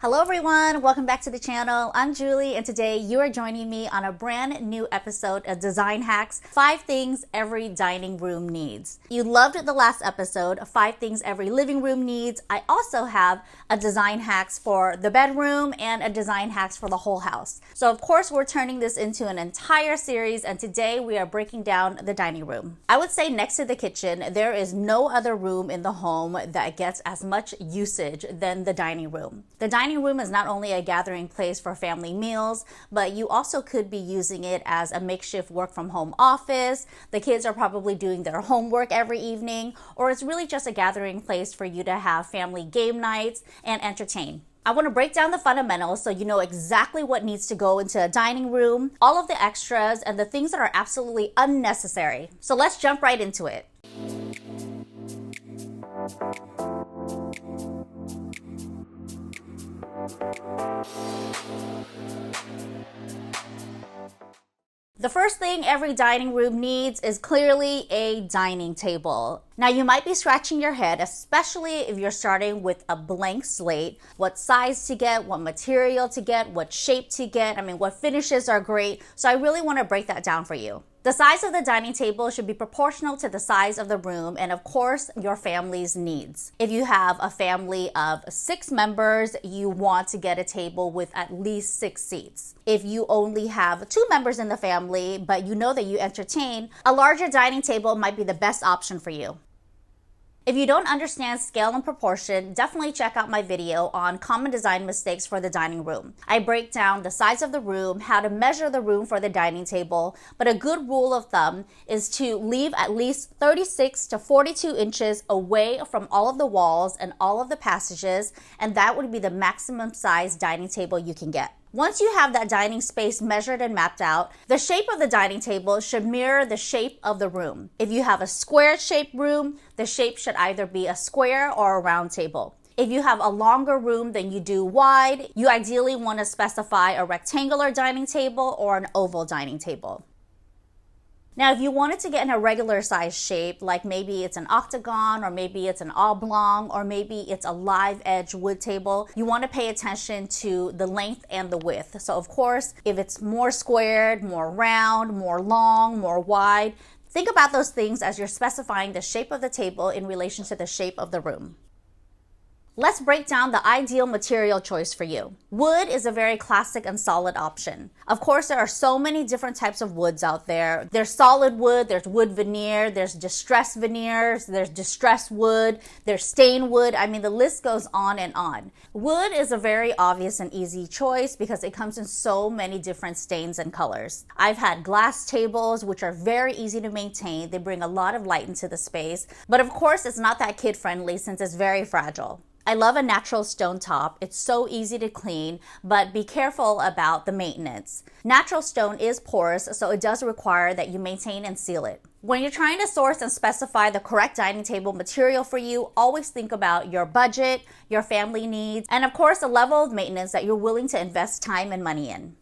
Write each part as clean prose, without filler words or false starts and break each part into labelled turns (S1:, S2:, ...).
S1: Hello everyone, welcome back to the channel. I'm Julie and today you are joining me on a brand new episode of Design Hacks, 5 Things Every Dining Room Needs. You loved the last episode, 5 Things Every Living Room Needs. I also have a design hacks for the bedroom and a design hacks for the whole house. So of course we're turning this into an entire series and today we are breaking down the dining room. I would say next to the kitchen, there is no other room in the home that gets as much usage than the dining room. The dining room is not only a gathering place for family meals, but you also could be using it as a makeshift work from home office. The kids are probably doing their homework every evening, or it's really just a gathering place for you to have family game nights and entertain. I want to break down the fundamentals so you know exactly what needs to go into a dining room, all of the extras, and the things that are absolutely unnecessary. So let's jump right into it. The first thing every dining room needs is clearly a dining table. Now you might be scratching your head, especially if you're starting with a blank slate, what size to get, what material to get, what shape to get, what finishes are great. So I really want to break that down for you. The size of the dining table should be proportional to the size of the room and of course your family's needs. If you have a family of 6 members, you want to get a table with at least 6 seats. If you only have 2 members in the family, but you know that you entertain, a larger dining table might be the best option for you. If you don't understand scale and proportion, definitely check out my video on common design mistakes for the dining room. I break down the size of the room, how to measure the room for the dining table, but a good rule of thumb is to leave at least 36 to 42 inches away from all of the walls and all of the passages, and that would be the maximum size dining table you can get. Once you have that dining space measured and mapped out, the shape of the dining table should mirror the shape of the room. If you have a square-shaped room, the shape should either be a square or a round table. If you have a longer room than you do wide, you ideally want to specify a rectangular dining table or an oval dining table. Now, if you wanted to get in a regular size shape, like maybe it's an octagon, or maybe it's an oblong, or maybe it's a live edge wood table, you want to pay attention to the length and the width. So of course, if it's more squared, more round, more long, more wide, think about those things as you're specifying the shape of the table in relation to the shape of the room. Let's break down the ideal material choice for you. Wood is a very classic and solid option. Of course, there are so many different types of woods out there. There's solid wood, there's wood veneer, there's distressed veneers, there's distressed wood, there's stained wood. The list goes on and on. Wood is a very obvious and easy choice because it comes in so many different stains and colors. I've had glass tables, which are very easy to maintain. They bring a lot of light into the space, but of course, it's not that kid-friendly since it's very fragile. I love a natural stone top. It's so easy to clean, but be careful about the maintenance. Natural stone is porous, so it does require that you maintain and seal it. When you're trying to source and specify the correct dining table material for you, always think about your budget, your family needs, and of course the level of maintenance that you're willing to invest time and money in.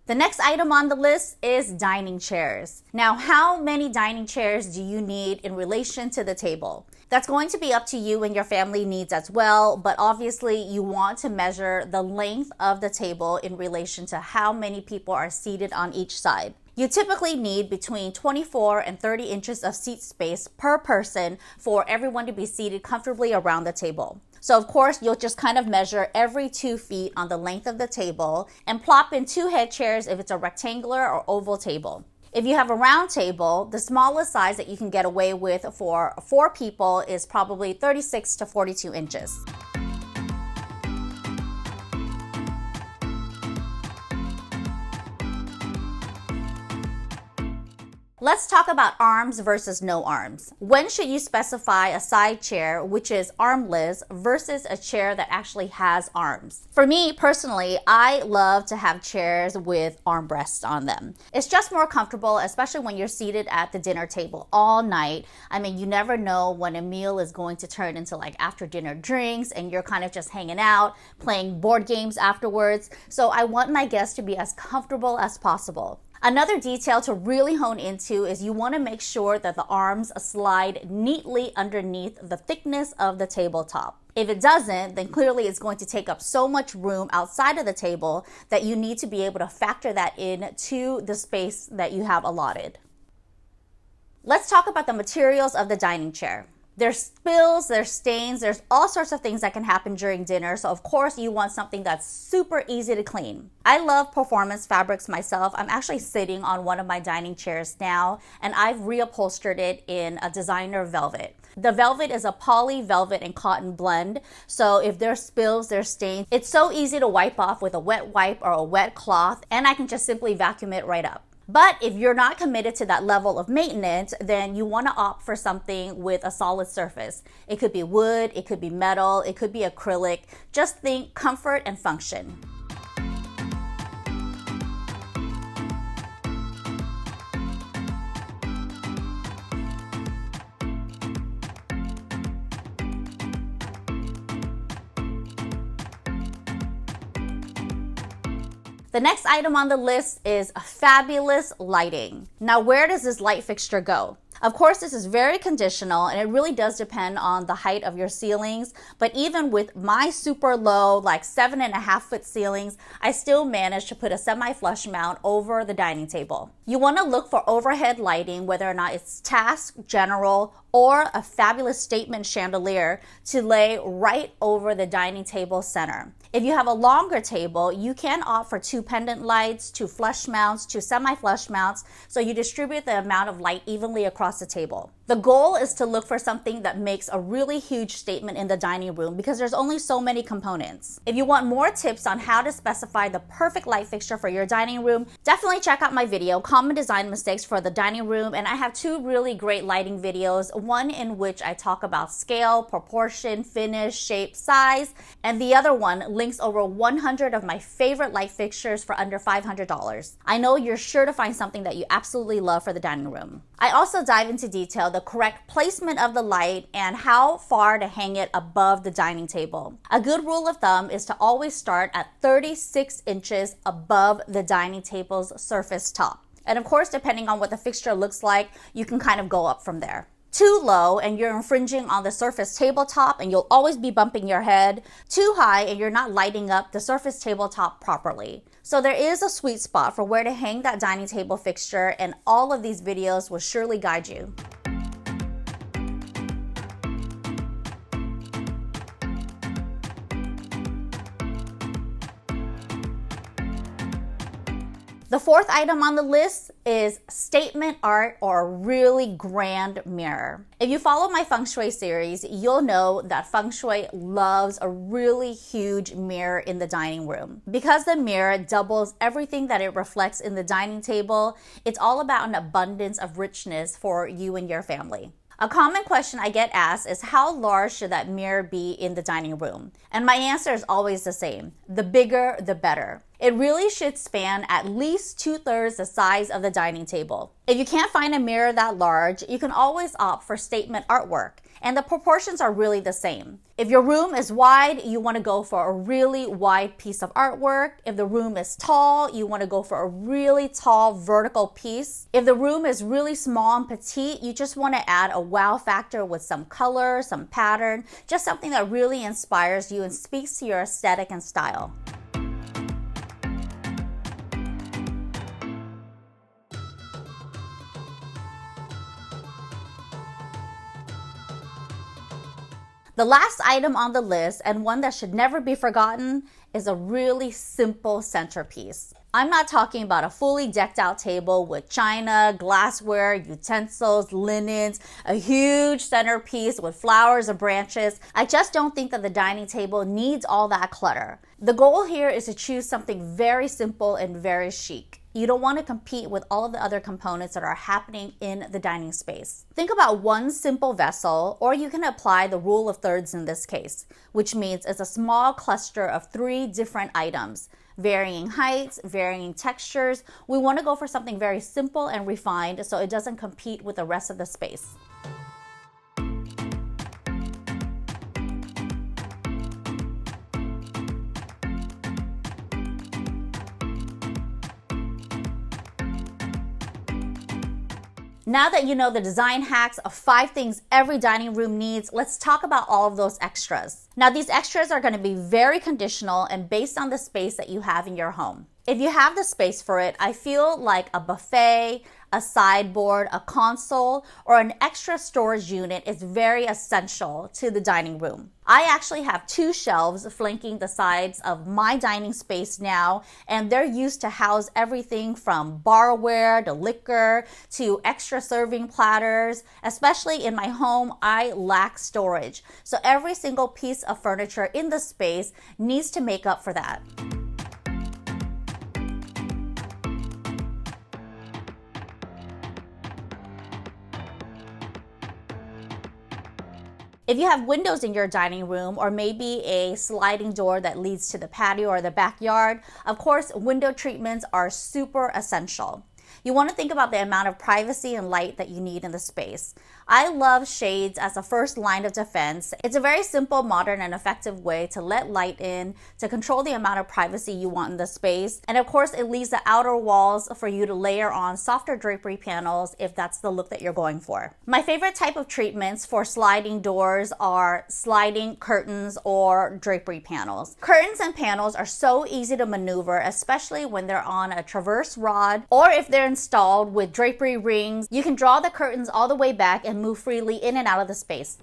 S1: The next item on the list is dining chairs. Now, how many dining chairs do you need in relation to the table? That's going to be up to you and your family needs as well, but obviously you want to measure the length of the table in relation to how many people are seated on each side. You typically need between 24 and 30 inches of seat space per person for everyone to be seated comfortably around the table. So of course, you'll just kind of measure every 2 feet on the length of the table and plop in 2 head chairs if it's a rectangular or oval table. If you have a round table, the smallest size that you can get away with for 4 people is probably 36 to 42 inches. Let's talk about arms versus no arms. When should you specify a side chair which is armless versus a chair that actually has arms? For me personally, I love to have chairs with armrests on them. It's just more comfortable, especially when you're seated at the dinner table all night. You never know when a meal is going to turn into like after dinner drinks and you're kind of just hanging out, playing board games afterwards. So I want my guests to be as comfortable as possible. Another detail to really hone into is you want to make sure that the arms slide neatly underneath the thickness of the tabletop. If it doesn't, then clearly it's going to take up so much room outside of the table that you need to be able to factor that in to the space that you have allotted. Let's talk about the materials of the dining chair. There's spills, there's stains, there's all sorts of things that can happen during dinner. So of course you want something that's super easy to clean. I love performance fabrics myself. I'm actually sitting on one of my dining chairs now, and I've reupholstered it in a designer velvet. The velvet is a poly velvet and cotton blend. So if there's spills, there's stains, it's so easy to wipe off with a wet wipe or a wet cloth, and I can just simply vacuum it right up. But if you're not committed to that level of maintenance, then you want to opt for something with a solid surface. It could be wood, it could be metal, it could be acrylic. Just think comfort and function. The next item on the list is fabulous lighting. Now, where does this light fixture go? Of course, this is very conditional, and it really does depend on the height of your ceilings. But even with my super low, like 7.5-foot ceilings, I still managed to put a semi-flush mount over the dining table. You want to look for overhead lighting, whether or not it's task, general, or a fabulous statement chandelier to lay right over the dining table center. If you have a longer table, you can opt for 2 pendant lights, 2 flush mounts, 2 semi-flush mounts, so you distribute the amount of light evenly across the table. The goal is to look for something that makes a really huge statement in the dining room because there's only so many components. If you want more tips on how to specify the perfect light fixture for your dining room, definitely check out my video, Common Design Mistakes for the Dining Room, and I have 2 really great lighting videos, one in which I talk about scale, proportion, finish, shape, size, and the other one links over 100 of my favorite light fixtures for under $500. I know you're sure to find something that you absolutely love for the dining room. I also dive into detail the correct placement of the light and how far to hang it above the dining table. A good rule of thumb is to always start at 36 inches above the dining table's surface top. And of course, depending on what the fixture looks like, you can kind of go up from there. Too low and you're infringing on the surface tabletop and you'll always be bumping your head. Too high and you're not lighting up the surface tabletop properly. So there is a sweet spot for where to hang that dining table fixture, and all of these videos will surely guide you. The fourth item on the list is statement art or a really grand mirror. If you follow my feng shui series, you'll know that feng shui loves a really huge mirror in the dining room. Because the mirror doubles everything that it reflects in the dining table, it's all about an abundance of richness for you and your family. A common question I get asked is how large should that mirror be in the dining room? And my answer is always the same. The bigger, the better. It really should span at least 2/3 the size of the dining table. If you can't find a mirror that large, you can always opt for statement artwork, and the proportions are really the same. If your room is wide, you want to go for a really wide piece of artwork. If the room is tall, you want to go for a really tall vertical piece. If the room is really small and petite, you just want to add a wow factor with some color, some pattern, just something that really inspires you and speaks to your aesthetic and style. The last item on the list, and one that should never be forgotten, is a really simple centerpiece. I'm not talking about a fully decked out table with china, glassware, utensils, linens, a huge centerpiece with flowers and branches. I just don't think that the dining table needs all that clutter. The goal here is to choose something very simple and very chic. You don't want to compete with all of the other components that are happening in the dining space. Think about one simple vessel, or you can apply the rule of thirds in this case, which means it's a small cluster of 3 different items, varying heights, varying textures. We want to go for something very simple and refined so it doesn't compete with the rest of the space. Now that you know the design hacks of 5 things every dining room needs, let's talk about all of those extras. Now, these extras are going to be very conditional and based on the space that you have in your home. If you have the space for it, I feel like a buffet, a sideboard, a console, or an extra storage unit is very essential to the dining room. I actually have 2 shelves flanking the sides of my dining space now, and they're used to house everything from barware to liquor to extra serving platters. Especially in my home, I lack storage. So every single piece of furniture in the space needs to make up for that. If you have windows in your dining room or maybe a sliding door that leads to the patio or the backyard, of course, window treatments are super essential. You want to think about the amount of privacy and light that you need in the space. I love shades as a first line of defense. It's a very simple, modern, and effective way to let light in, to control the amount of privacy you want in the space. And of course, it leaves the outer walls for you to layer on softer drapery panels if that's the look that you're going for. My favorite type of treatments for sliding doors are sliding curtains or drapery panels. Curtains and panels are so easy to maneuver, especially when they're on a traverse rod or if they're installed with drapery rings. You can draw the curtains all the way back and move freely in and out of the space.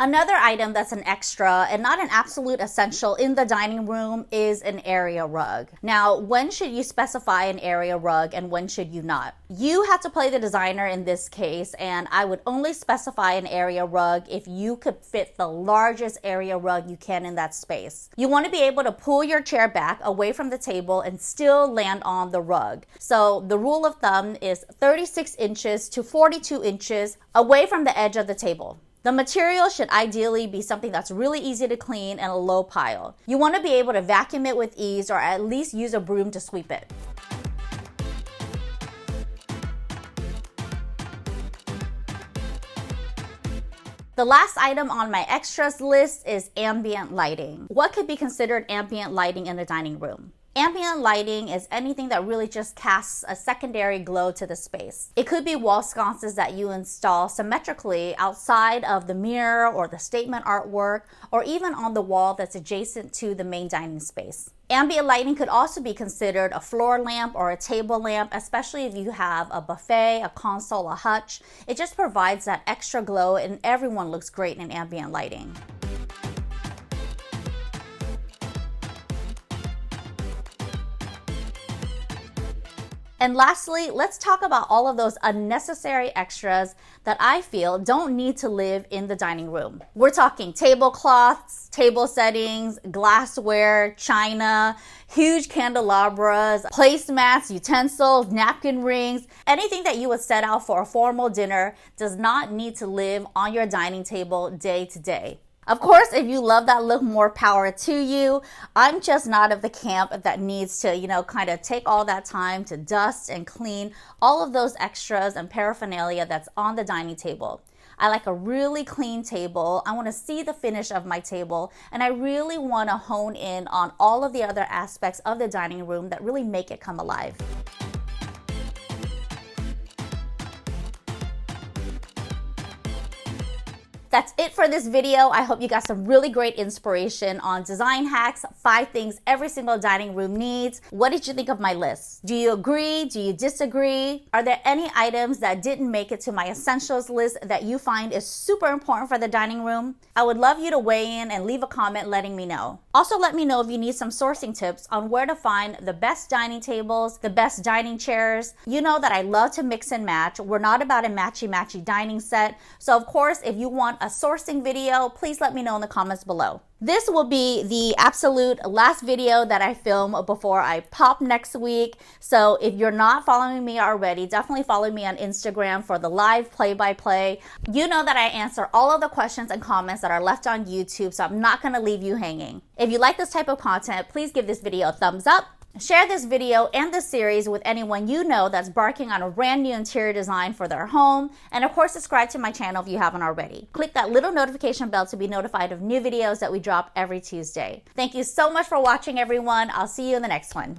S1: Another item that's an extra and not an absolute essential in the dining room is an area rug. Now, when should you specify an area rug and when should you not? You have to play the designer in this case, and I would only specify an area rug if you could fit the largest area rug you can in that space. You want to be able to pull your chair back away from the table and still land on the rug. So the rule of thumb is 36 inches to 42 inches away from the edge of the table. The material should ideally be something that's really easy to clean and a low pile. You want to be able to vacuum it with ease or at least use a broom to sweep it. The last item on my extras list is ambient lighting. What could be considered ambient lighting in the dining room? Ambient lighting is anything that really just casts a secondary glow to the space. It could be wall sconces that you install symmetrically outside of the mirror or the statement artwork, or even on the wall that's adjacent to the main dining space. Ambient lighting could also be considered a floor lamp or a table lamp, especially if you have a buffet, a console, a hutch. It just provides that extra glow and everyone looks great in ambient lighting. And lastly, let's talk about all of those unnecessary extras that I feel don't need to live in the dining room. We're talking tablecloths, table settings, glassware, china, huge candelabras, placemats, utensils, napkin rings. Anything that you would set out for a formal dinner does not need to live on your dining table day to day. Of course, if you love that look, more power to you. I'm just not of the camp that needs to, kind of take all that time to dust and clean all of those extras and paraphernalia that's on the dining table. I like a really clean table. I want to see the finish of my table, and I really want to hone in on all of the other aspects of the dining room that really make it come alive. That's it for this video. I hope you got some really great inspiration on design hacks, 5 things every single dining room needs. What did you think of my list? Do you agree? Do you disagree? Are there any items that didn't make it to my essentials list that you find is super important for the dining room? I would love you to weigh in and leave a comment letting me know. Also, let me know if you need some sourcing tips on where to find the best dining tables, the best dining chairs. You know that I love to mix and match. We're not about a matchy-matchy dining set. So of course, if you want a sourcing video, please let me know in the comments below. This will be the absolute last video that I film before I pop next week. So if you're not following me already, definitely follow me on Instagram for the live play-by-play. You know that I answer all of the questions and comments that are left on YouTube, so I'm not going to leave you hanging. If you like this type of content, please give this video a thumbs up. Share this video and this series with anyone you know that's barking on a brand new interior design for their home. And of course, subscribe to my channel if you haven't already. Click that little notification bell to be notified of new videos that we drop every Tuesday. Thank you so much for watching, everyone. I'll see you in the next one.